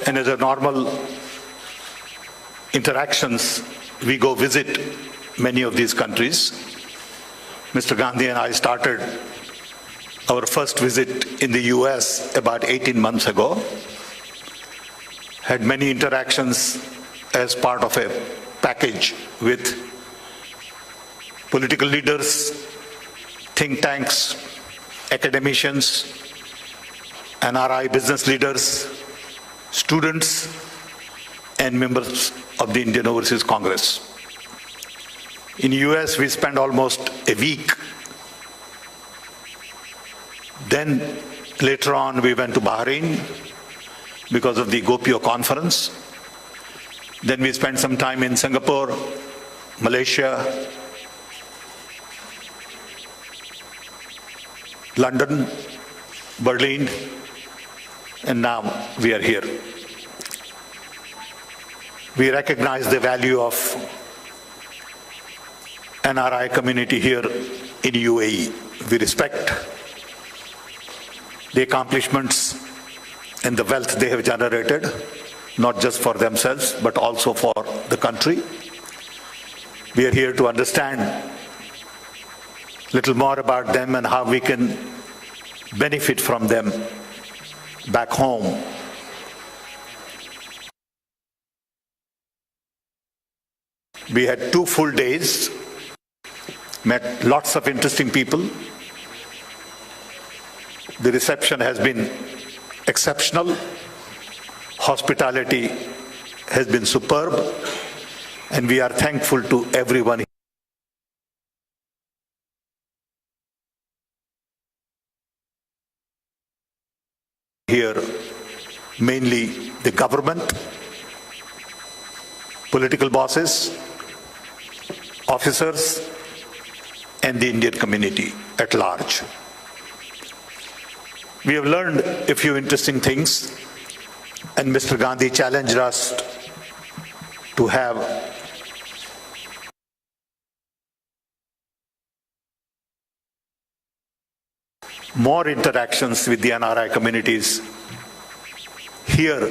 And as a normal interactions, we go visit many of these countries. Mr. Gandhi and I started our first visit in the US about 18 months ago. Had many interactions as part of a package with political leaders, think tanks, academicians, NRI business leaders, students, and members of the Indian Overseas Congress. In the US, we spent almost a week. Then later on, we went to Bahrain because of the Gopio conference. Then we spent some time in Singapore, Malaysia, London, Berlin, and now we are here. We recognize the value of NRI community here in UAE. We respect the accomplishments and the wealth they have generated, not just for themselves, but also for the country. We are here to understand a little more about them and how we can benefit from them back home. We had 2 full days, met lots of interesting people. The reception has been exceptional. Hospitality has been superb, and we are thankful to everyone here, mainly the government, political bosses, officers, and the Indian community at large. We have learned a few interesting things, and Mr. Gandhi challenged us to have more interactions with the NRI communities here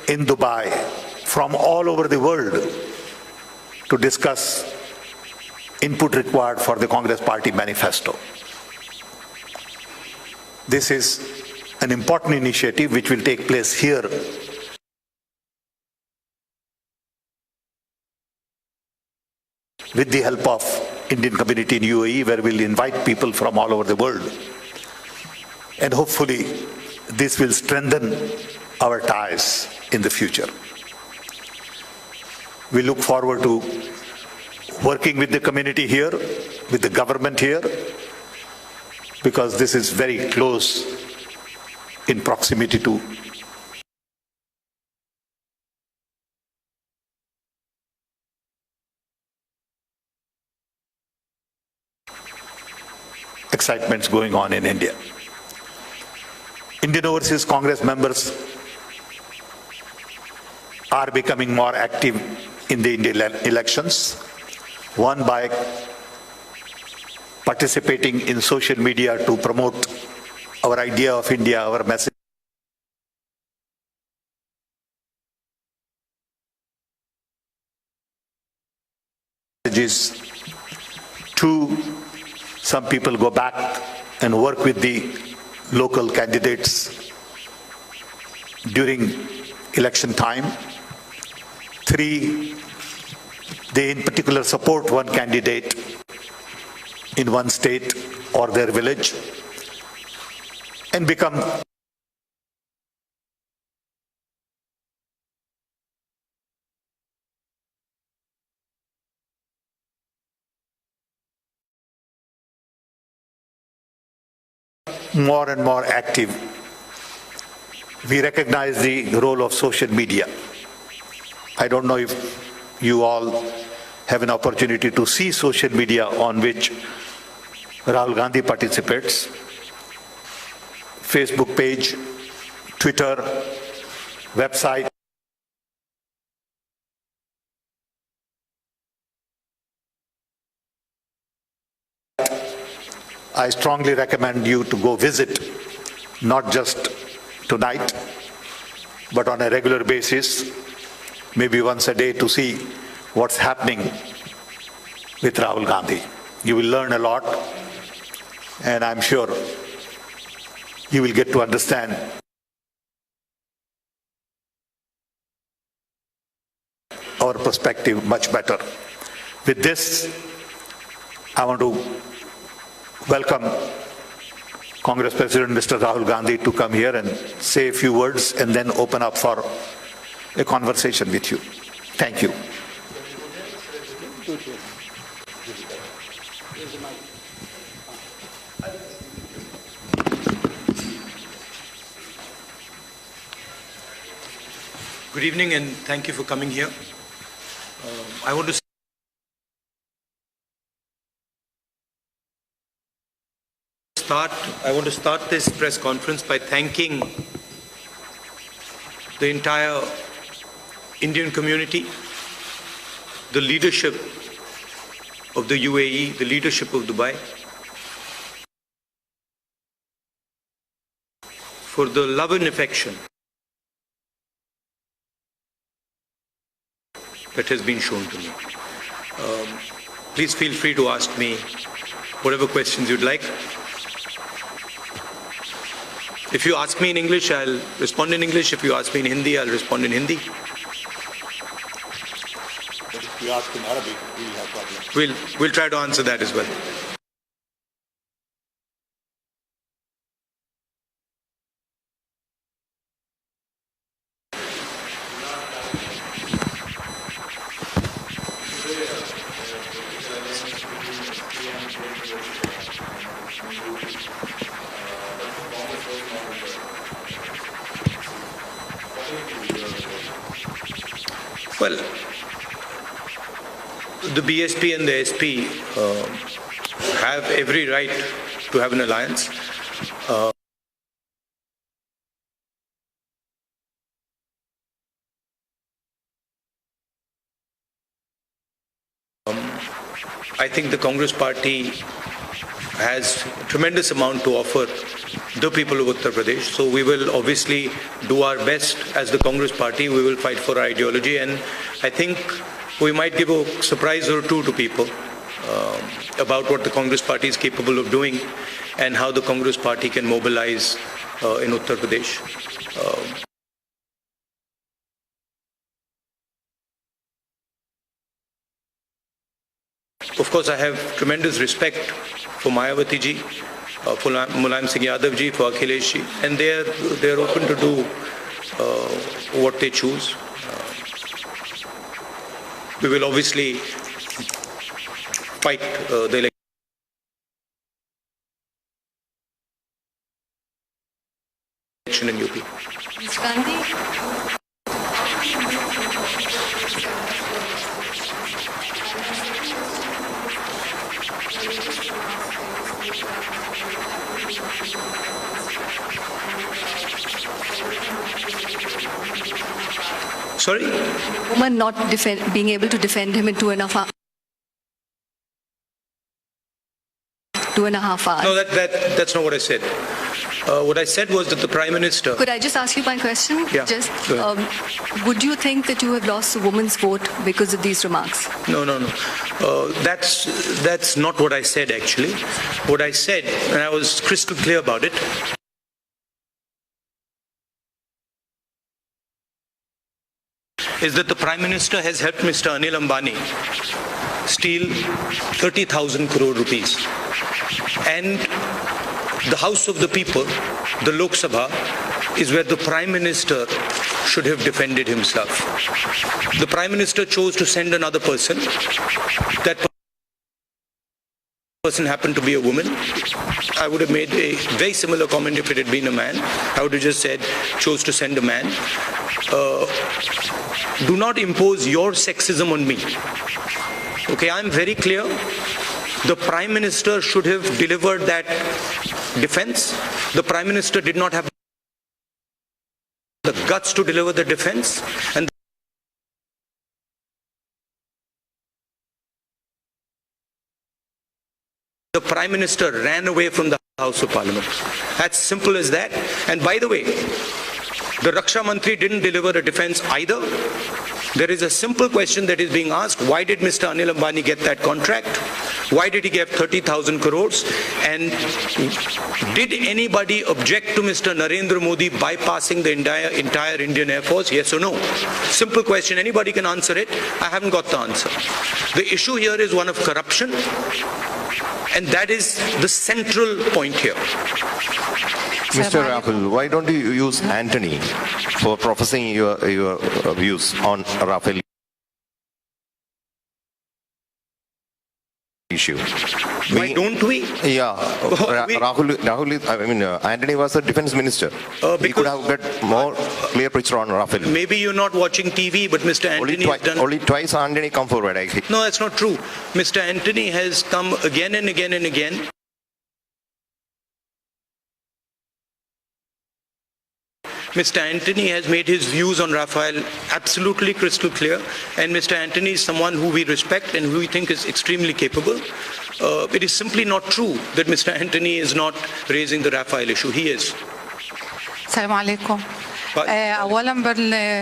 in Dubai from all over the world to discuss input required for the Congress Party manifesto. This is an important initiative which will take place here with the help of Indian community in UAE, where we'll invite people from all over the world. And hopefully this will strengthen our ties in the future. We look forward to working with the community here, with the government here, because this is very close in proximity to excitements going on in India. Indian Overseas Congress members are becoming more active in the Indian elections. One, by participating in social media to promote our idea of India, our messages. Two, some people go back and work with the local candidates during election time. Three, they in particular support one candidate in one state or their village and become more and more active. We recognize the role of social media. I don't know if you all have an opportunity to see social media on which Rahul Gandhi participates. Facebook page, Twitter, website. I strongly recommend you to go visit, not just tonight, but on a regular basis, maybe once a day, to see what's happening with Rahul Gandhi. You will learn a lot, and I'm sure you will get to understand our perspective much better. With this, I want to welcome Congress President Mr. Rahul Gandhi to come here and say a few words and then open up for a conversation with you. Thank you. Good evening and thank you for coming here. I want to start this press conference by thanking the entire Indian community, the leadership of the UAE, the leadership of Dubai, for the love and affection that has been shown to me. Please feel free to ask me whatever questions you'd like. If you ask me in English, I'll respond in English. If you ask me in Hindi, I'll respond in Hindi. But if you ask in Arabic, we'll have problems. We'll try to answer that as well. Well, the BSP and the SP have every right to have an alliance. I think the Congress party has a tremendous amount to offer the people of Uttar Pradesh. So we will obviously do our best as the Congress party. We will fight for our ideology, and I think we might give a surprise or two to people about what the Congress party is capable of doing and how the Congress party can mobilize in Uttar Pradesh. Of course, I have tremendous respect for Mayawati ji, for Mulayam Singh Yadav ji, for Akhilesh ji, and they are open to do what they choose. We will obviously fight the election in UP. Mr. Gandhi. Sorry? Woman not being able to defend him in 2.5 hours. No, that's not what I said. What I said was that the Prime Minister... Could I just ask you my question? Yeah. Just, would you think that you have lost a woman's vote because of these remarks? No. That's not what I said, actually. What I said, and I was crystal clear about it, is that the Prime Minister has helped Mr. Anil Ambani steal 30,000 crore rupees. And the House of the People, the Lok Sabha, is where the Prime Minister should have defended himself. The Prime Minister chose to send another person. That person happened to be a woman. I would have made a very similar comment if it had been a man. I would have just said, chose to send a man. Do not impose your sexism on me. Okay, I'm very clear. The Prime Minister should have delivered that defense. The Prime Minister did not have the guts to deliver the defense, and the Prime Minister ran away from the House of Parliament. As simple as that. And by the way, The Raksha Mantri didn't deliver a defense either. There is a simple question that is being asked. Why did Mr. Anil Ambani get that contract? Why did he get 30,000 crores? And did anybody object to Mr. Narendra Modi bypassing the entire Indian Air Force? Yes or no? Simple question. Anybody can answer it. I haven't got the answer. The issue here is one of corruption. And that is the central point here. Mr. Rahul, why don't you use Anthony for professing your views on Rafale issue? Why don't we? Yeah, Rahul, I mean, Anthony was the defense minister. He could have got more clear picture on Rafale. Maybe you're not watching TV, but Mr. Anthony has done... Only twice Anthony come forward, I think. No, that's not true. Mr. Anthony has come again and again and again. Mr. Anthony has made his views on Rafale absolutely crystal clear, and Mr. Anthony is someone who we respect and who we think is extremely capable. It is simply not true that Mr. Anthony is not raising the Rafale issue. He is. السلام عليكم. اولا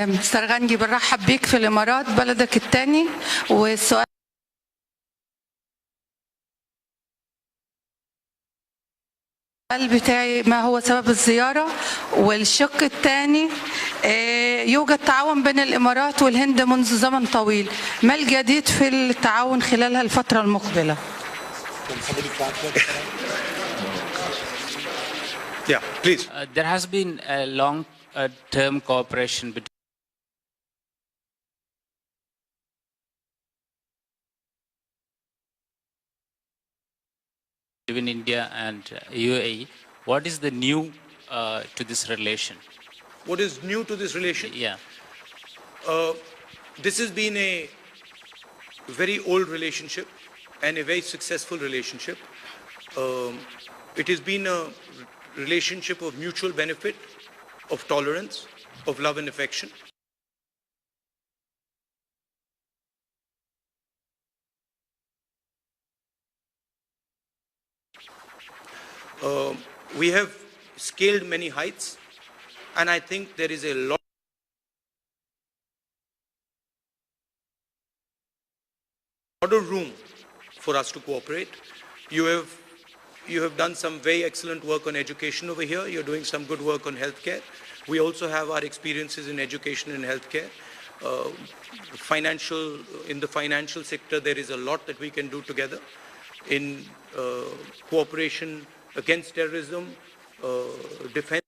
مستر غندي بنرحب بيك في الامارات بلدك الثاني. والسؤال بتاعي ما هو سبب الزيارة؟ والشق الثاني يوجد تعاون بين الإمارات والهند منذ زمن طويل، ما الجديد في التعاون خلال الفترة المقبلة؟ Yeah, please. There has been a long-term cooperation between India and UAE. What is the new to this relation? What is new to this relation? Yeah. This has been a very old relationship and a very successful relationship. It has been a relationship of mutual benefit, of tolerance, of love and affection. We have scaled many heights, and I think there is a lot of room for us to cooperate. You have done some very excellent work on education over here. You're doing some good work on healthcare. We also have our experiences in education and healthcare. In the financial sector, there is a lot that we can do together in cooperation against terrorism, defense.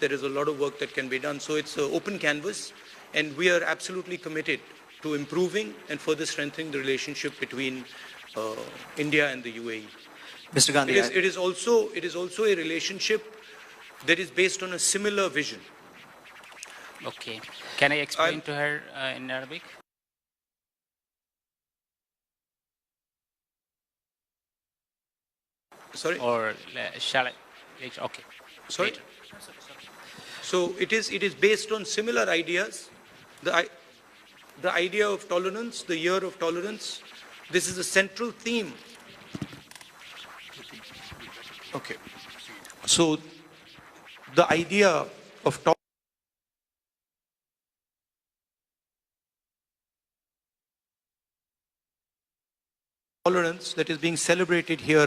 There is a lot of work that can be done. So it's an open canvas, and we are absolutely committed to improving and further strengthening the relationship between India and the UAE. Mr. Gandhi, it is also a relationship that is based on a similar vision. Okay. Can I explain to her in Arabic? Sorry? Or shall I? Okay. Sorry? Later. So it is based on similar ideas. The idea of tolerance, the year of tolerance, this is a central theme. Okay. So the idea of tolerance that is being celebrated here